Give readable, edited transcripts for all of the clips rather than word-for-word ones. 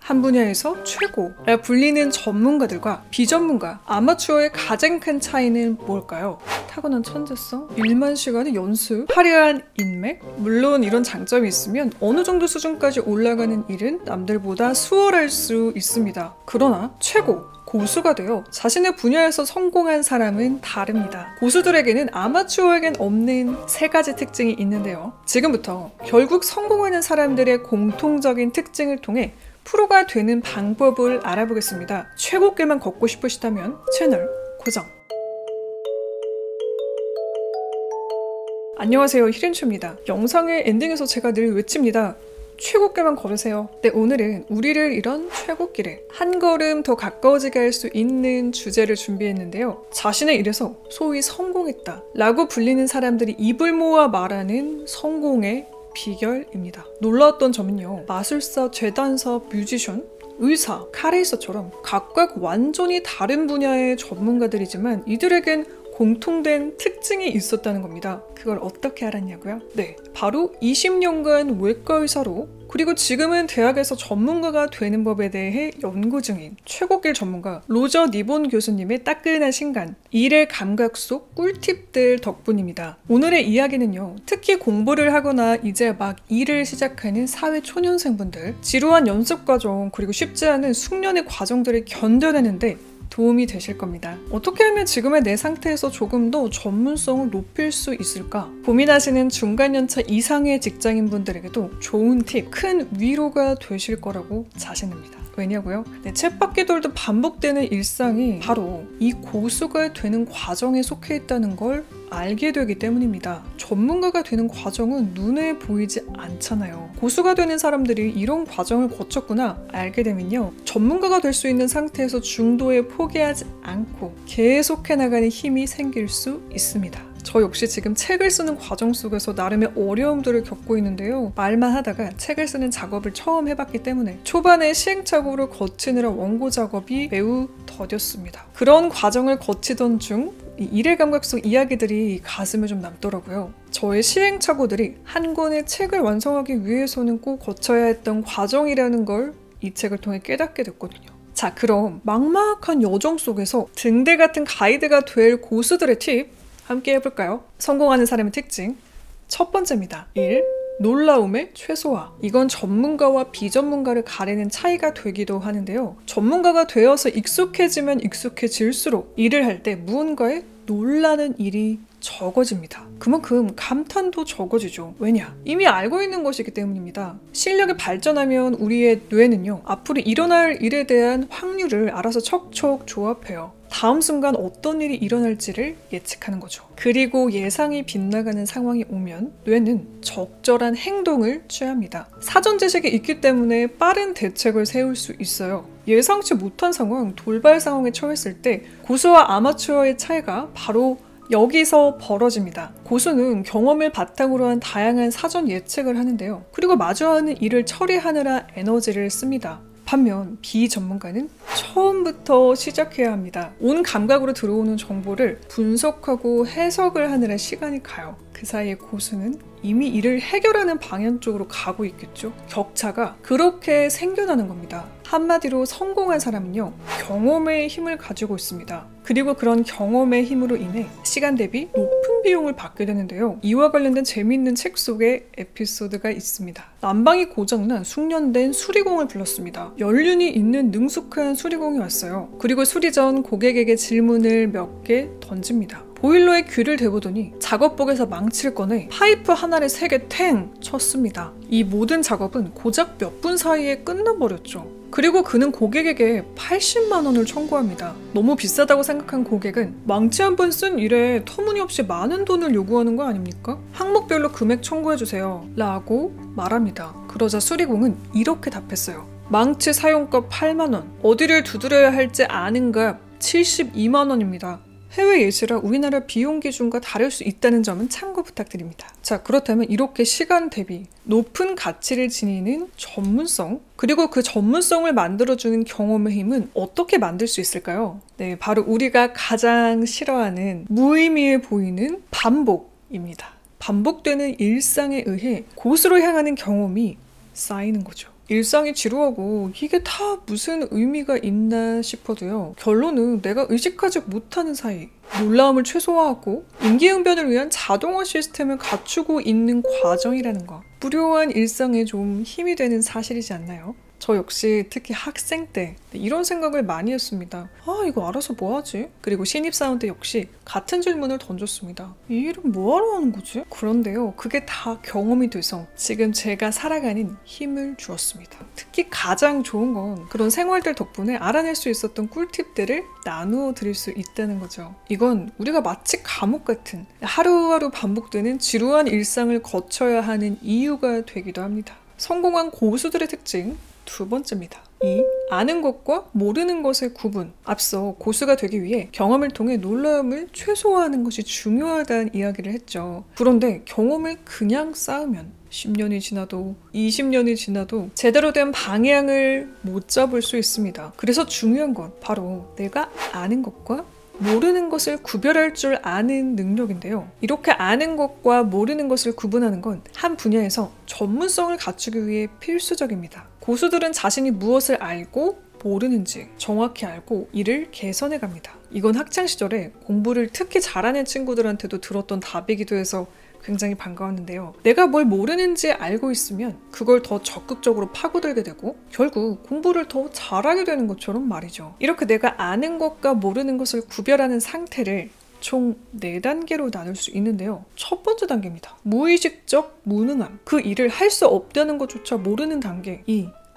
한 분야에서 최고라 불리는 전문가들과 비전문가, 아마추어의 가장 큰 차이는 뭘까요? 타고난 천재성, 1만 시간의 연습, 화려한 인맥? 물론 이런 장점이 있으면 어느 정도 수준까지 올라가는 일은 남들보다 수월할 수 있습니다. 그러나 최고, 고수가 되어 자신의 분야에서 성공한 사람은 다릅니다. 고수들에게는 아마추어에겐 없는 3가지 특징이 있는데요. 지금부터 결국 성공하는 사람들의 공통적인 특징을 통해 프로가 되는 방법을 알아보겠습니다. 최고길만 걷고 싶으시다면 채널 고정! 안녕하세요, 히렌초입니다. 영상의 엔딩에서 제가 늘 외칩니다. 최고길만 걸으세요. 네, 오늘은 우리를 이런 최고길에 한 걸음 더 가까워지게 할 수 있는 주제를 준비했는데요. 자신의 일에서 소위 성공했다 라고 불리는 사람들이 입을 모아 말하는 성공의 비결입니다. 놀라웠던 점은요, 마술사, 재단사, 뮤지션, 의사, 카레이서처럼 각각 완전히 다른 분야의 전문가들이지만 이들에겐 공통된 특징이 있었다는 겁니다. 그걸 어떻게 알았냐고요? 네, 바로 20년간 외과 의사로 그리고 지금은 대학에서 전문가가 되는 법에 대해 연구 중인 최고길 전문가 로저 니본 교수님의 따끈한 신간, 일의 감각 속 꿀팁들 덕분입니다. 오늘의 이야기는요, 특히 공부를 하거나 이제 막 일을 시작하는 사회 초년생분들, 지루한 연습 과정 그리고 쉽지 않은 숙련의 과정들을 견뎌내는데 도움이 되실 겁니다. 어떻게 하면 지금의 내 상태에서 조금 더 전문성을 높일 수 있을까? 고민하시는 중간연차 이상의 직장인분들에게도 좋은 팁, 큰 위로가 되실 거라고 자신합니다. 왜냐고요? 네, 쳇바퀴 돌듯 반복되는 일상이 바로 이 고수가 되는 과정에 속해 있다는 걸 알게 되기 때문입니다. 전문가가 되는 과정은 눈에 보이지 않잖아요. 고수가 되는 사람들이 이런 과정을 거쳤구나 알게 되면요, 전문가가 될 수 있는 상태에서 중도에 포기하지 않고 계속해 나가는 힘이 생길 수 있습니다. 저 역시 지금 책을 쓰는 과정 속에서 나름의 어려움들을 겪고 있는데요. 말만 하다가 책을 쓰는 작업을 처음 해봤기 때문에 초반에 시행착오를 거치느라 원고 작업이 매우 더뎠습니다. 그런 과정을 거치던 중 일의 감각 속 이야기들이 가슴에 좀 남더라고요. 저의 시행착오들이 한 권의 책을 완성하기 위해서는 꼭 거쳐야 했던 과정이라는 걸 이 책을 통해 깨닫게 됐거든요. 자, 그럼 막막한 여정 속에서 등대 같은 가이드가 될 고수들의 팁 함께 해볼까요? 성공하는 사람의 특징 첫 번째입니다. 1. 놀라움의 최소화. 이건 전문가와 비전문가를 가리는 차이가 되기도 하는데요. 전문가가 되어서 익숙해지면 익숙해질수록 일을 할 때 무언가에 놀라는 일이 적어집니다. 그만큼 감탄도 적어지죠. 왜냐? 이미 알고 있는 것이기 때문입니다. 실력이 발전하면 우리의 뇌는요, 앞으로 일어날 일에 대한 확률을 알아서 척척 조합해요. 다음 순간 어떤 일이 일어날지를 예측하는 거죠. 그리고 예상이 빗나가는 상황이 오면 뇌는 적절한 행동을 취합니다. 사전 지식이 있기 때문에 빠른 대책을 세울 수 있어요. 예상치 못한 상황, 돌발 상황에 처했을 때 고수와 아마추어의 차이가 바로 여기서 벌어집니다. 고수는 경험을 바탕으로 한 다양한 사전 예측을 하는데요. 그리고 마주하는 일을 처리하느라 에너지를 씁니다. 반면 비전문가는 처음부터 시작해야 합니다. 온 감각으로 들어오는 정보를 분석하고 해석을 하느라 시간이 가요. 그 사이에 고수는 이미 이를 해결하는 방향 쪽으로 가고 있겠죠. 격차가 그렇게 생겨나는 겁니다. 한마디로 성공한 사람은요, 경험의 힘을 가지고 있습니다. 그리고 그런 경험의 힘으로 인해 시간 대비 높은 비용을 받게 되는데요. 이와 관련된 재미있는 책 속에 에피소드가 있습니다. 난방이 고장난 숙련된 수리공을 불렀습니다. 연륜이 있는 능숙한 수리공이 왔어요. 그리고 수리 전 고객에게 질문을 몇 개 던집니다. 보일러에 귀를 대보더니 작업복에서 망치를 꺼내 파이프 하나를 3개 탱 쳤습니다. 이 모든 작업은 고작 몇 분 사이에 끝나버렸죠. 그리고 그는 고객에게 80만 원을 청구합니다. 너무 비싸다고 생각한 고객은 망치 한 번 쓴 일에 터무니없이 많은 돈을 요구하는 거 아닙니까? 항목별로 금액 청구해주세요 라고 말합니다. 그러자 수리공은 이렇게 답했어요. 망치 사용값 8만 원, 어디를 두드려야 할지 아는 값 72만 원입니다. 해외 예시라 우리나라 비용 기준과 다를 수 있다는 점은 참고 부탁드립니다. 자, 그렇다면 이렇게 시간 대비 높은 가치를 지니는 전문성, 그리고 그 전문성을 만들어주는 경험의 힘은 어떻게 만들 수 있을까요? 네, 바로 우리가 가장 싫어하는 무의미해 보이는 반복입니다. 반복되는 일상에 의해 고수로 향하는 경험이 쌓이는 거죠. 일상이 지루하고 이게 다 무슨 의미가 있나 싶어도요. 결론은 내가 의식하지 못하는 사이 놀라움을 최소화하고 임기응변을 위한 자동화 시스템을 갖추고 있는 과정이라는 거. 무료한 일상에 좀 힘이 되는 사실이지 않나요? 저 역시 특히 학생 때 이런 생각을 많이 했습니다. 아, 이거 알아서 뭐 하지? 그리고 신입사원 때 역시 같은 질문을 던졌습니다. 이 일은 뭐하러 하는 거지? 그런데요, 그게 다 경험이 돼서 지금 제가 살아가는 힘을 주었습니다. 특히 가장 좋은 건 그런 생활들 덕분에 알아낼 수 있었던 꿀팁들을 나누어 드릴 수 있다는 거죠. 이건 우리가 마치 감옥 같은 하루하루 반복되는 지루한 일상을 거쳐야 하는 이유가 되기도 합니다. 성공한 고수들의 특징 두 번째입니다. 아는 것과 모르는 것의 구분. 앞서 고수가 되기 위해 경험을 통해 놀라움을 최소화하는 것이 중요하다는 이야기를 했죠. 그런데 경험을 그냥 쌓으면 10년이 지나도 20년이 지나도 제대로 된 방향을 못 잡을 수 있습니다. 그래서 중요한 건 바로 내가 아는 것과 모르는 것을 구별할 줄 아는 능력인데요. 이렇게 아는 것과 모르는 것을 구분하는 건 한 분야에서 전문성을 갖추기 위해 필수적입니다. 고수들은 자신이 무엇을 알고 모르는지 정확히 알고 이를 개선해 갑니다. 이건 학창시절에 공부를 특히 잘하는 친구들한테도 들었던 답이기도 해서 굉장히 반가웠는데요. 내가 뭘 모르는지 알고 있으면 그걸 더 적극적으로 파고들게 되고 결국 공부를 더 잘하게 되는 것처럼 말이죠. 이렇게 내가 아는 것과 모르는 것을 구별하는 상태를 총 4단계로 나눌 수 있는데요. 첫 번째 단계입니다. 무의식적 무능함. 그 일을 할 수 없다는 것조차 모르는 단계.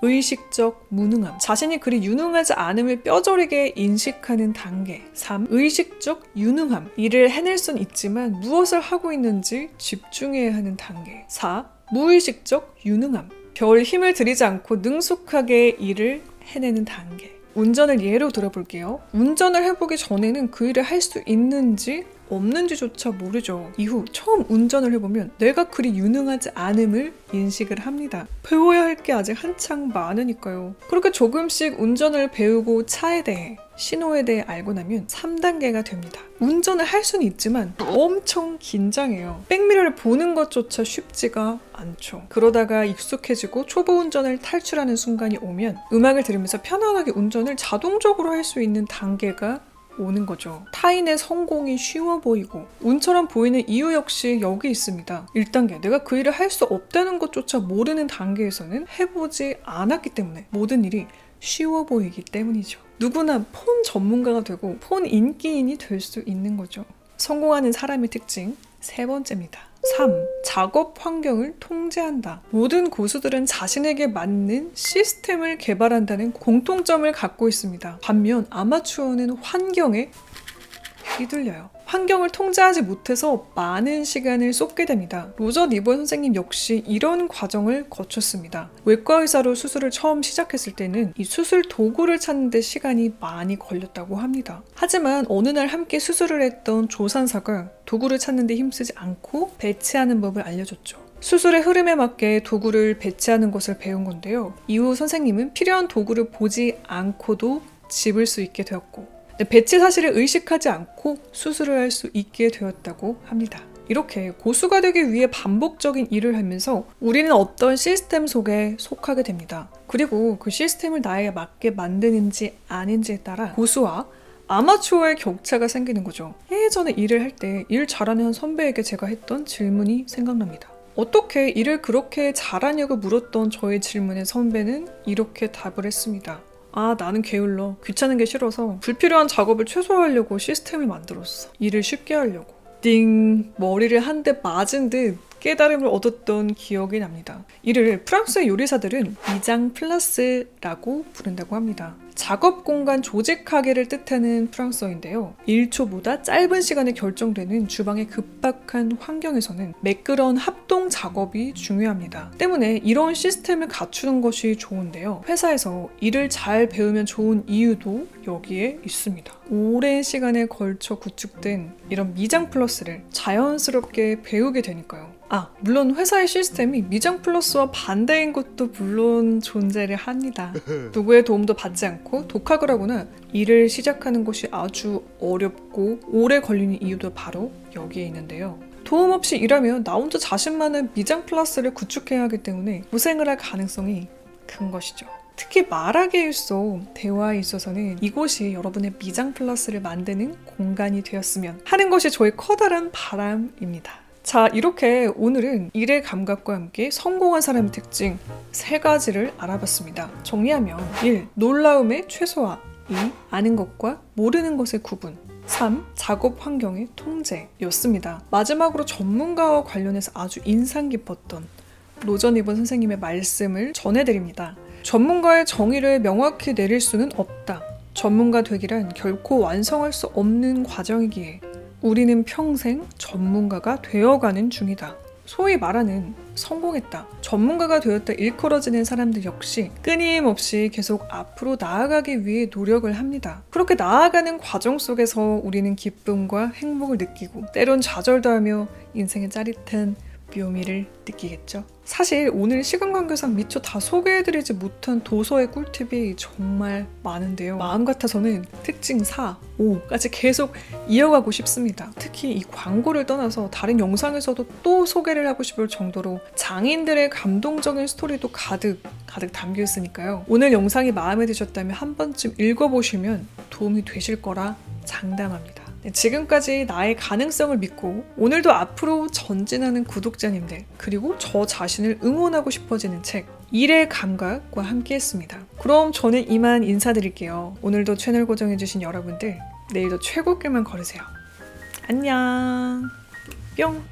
의식적 무능함. 자신이 그리 유능하지 않음을 뼈저리게 인식하는 단계. 3. 의식적 유능함. 일을 해낼 순 있지만 무엇을 하고 있는지 집중해야 하는 단계. 4. 무의식적 유능함. 별 힘을 들이지 않고 능숙하게 일을 해내는 단계. 운전을 예로 들어볼게요. 운전을 해보기 전에는 그 일을 할 수 있는지 없는지조차 모르죠. 이후 처음 운전을 해보면 내가 그리 유능하지 않음을 인식을 합니다. 배워야 할 게 아직 한창 많으니까요. 그렇게 조금씩 운전을 배우고 차에 대해 신호에 대해 알고 나면 3단계가 됩니다. 운전을 할 수는 있지만 엄청 긴장해요. 백미러를 보는 것조차 쉽지가 않죠. 그러다가 익숙해지고 초보 운전을 탈출하는 순간이 오면 음악을 들으면서 편안하게 운전을 자동적으로 할 수 있는 단계가 오는 거죠. 타인의 성공이 쉬워 보이고 운처럼 보이는 이유 역시 여기 있습니다. 1단계, 내가 그 일을 할 수 없다는 것조차 모르는 단계에서는 해보지 않았기 때문에 모든 일이 쉬워 보이기 때문이죠. 누구나 폰 전문가가 되고 폰 인기인이 될 수 있는 거죠. 성공하는 사람의 특징 세 번째입니다. 3. 작업 환경을 통제한다. 모든 고수들은 자신에게 맞는 시스템을 개발한다는 공통점을 갖고 있습니다. 반면 아마추어는 환경에 휘둘려요. 환경을 통제하지 못해서 많은 시간을 쏟게 됩니다. 로저 니볼 선생님 역시 이런 과정을 거쳤습니다. 외과 의사로 수술을 처음 시작했을 때는 이 수술 도구를 찾는 데 시간이 많이 걸렸다고 합니다. 하지만 어느 날 함께 수술을 했던 조산사가 도구를 찾는 데 힘쓰지 않고 배치하는 법을 알려줬죠. 수술의 흐름에 맞게 도구를 배치하는 것을 배운 건데요. 이후 선생님은 필요한 도구를 보지 않고도 집을 수 있게 되었고 배치 사실을 의식하지 않고 수술을 할 수 있게 되었다고 합니다. 이렇게 고수가 되기 위해 반복적인 일을 하면서 우리는 어떤 시스템 속에 속하게 됩니다. 그리고 그 시스템을 나에게 맞게 만드는지 아닌지에 따라 고수와 아마추어의 격차가 생기는 거죠. 예전에 일을 할 때 일 잘하는 선배에게 제가 했던 질문이 생각납니다. 어떻게 일을 그렇게 잘하냐고 물었던 저의 질문에 선배는 이렇게 답을 했습니다. 아, 나는 게을러. 귀찮은 게 싫어서 불필요한 작업을 최소화하려고 시스템을 만들었어. 일을 쉽게 하려고. 띵! 머리를 한 대 맞은 듯 깨달음을 얻었던 기억이 납니다. 이를 프랑스의 요리사들은 미장 플라스라고 부른다고 합니다. 작업 공간 조직하기를 뜻하는 프랑스어인데요. 1초보다 짧은 시간에 결정되는 주방의 급박한 환경에서는 매끄러운 합동 작업이 중요합니다. 때문에 이런 시스템을 갖추는 것이 좋은데요. 회사에서 일을 잘 배우면 좋은 이유도 여기에 있습니다. 오랜 시간에 걸쳐 구축된 이런 미장 플러스를 자연스럽게 배우게 되니까요. 물론 회사의 시스템이 미장 플러스와 반대인 것도 물론 존재를 합니다. 누구의 도움도 받지 않고 독학을 하거나 일을 시작하는 것이 아주 어렵고 오래 걸리는 이유도 바로 여기에 있는데요. 도움 없이 일하면 나 혼자 자신만의 미장 플러스를 구축해야 하기 때문에 고생을 할 가능성이 큰 것이죠. 특히 말하기에 일소 대화에 있어서는 이곳이 여러분의 미장 플러스를 만드는 공간이 되었으면 하는 것이 저의 커다란 바람입니다. 자, 이렇게 오늘은 일의 감각과 함께 성공한 사람의 특징 3가지를 알아봤습니다. 정리하면 1. 놀라움의 최소화. 2. 아는 것과 모르는 것의 구분. 3. 작업 환경의 통제였습니다. 마지막으로 전문가와 관련해서 아주 인상 깊었던 로저니본 선생님의 말씀을 전해드립니다. 전문가의 정의를 명확히 내릴 수는 없다. 전문가 되기란 결코 완성할 수 없는 과정이기에 우리는 평생 전문가가 되어가는 중이다. 소위 말하는 성공했다, 전문가가 되었다 일컬어지는 사람들 역시 끊임없이 계속 앞으로 나아가기 위해 노력을 합니다. 그렇게 나아가는 과정 속에서 우리는 기쁨과 행복을 느끼고 때론 좌절도 하며 인생의 짜릿한 묘미를 느끼겠죠. 사실 오늘 시간 관계상 미처 다 소개해드리지 못한 도서의 꿀팁이 정말 많은데요. 마음 같아서는 특징 4, 5까지 계속 이어가고 싶습니다. 특히 이 광고를 떠나서 다른 영상에서도 또 소개를 하고 싶을 정도로 장인들의 감동적인 스토리도 가득 담겨 있으니까요. 오늘 영상이 마음에 드셨다면 한 번쯤 읽어보시면 도움이 되실 거라 장담합니다. 네, 지금까지 나의 가능성을 믿고 오늘도 앞으로 전진하는 구독자님들, 그리고 저 자신을 응원하고 싶어지는 책 일의 감각과 함께 했습니다. 그럼 저는 이만 인사드릴게요. 오늘도 채널 고정해주신 여러분들, 내일도 최고길만 걸으세요. 안녕. 뿅.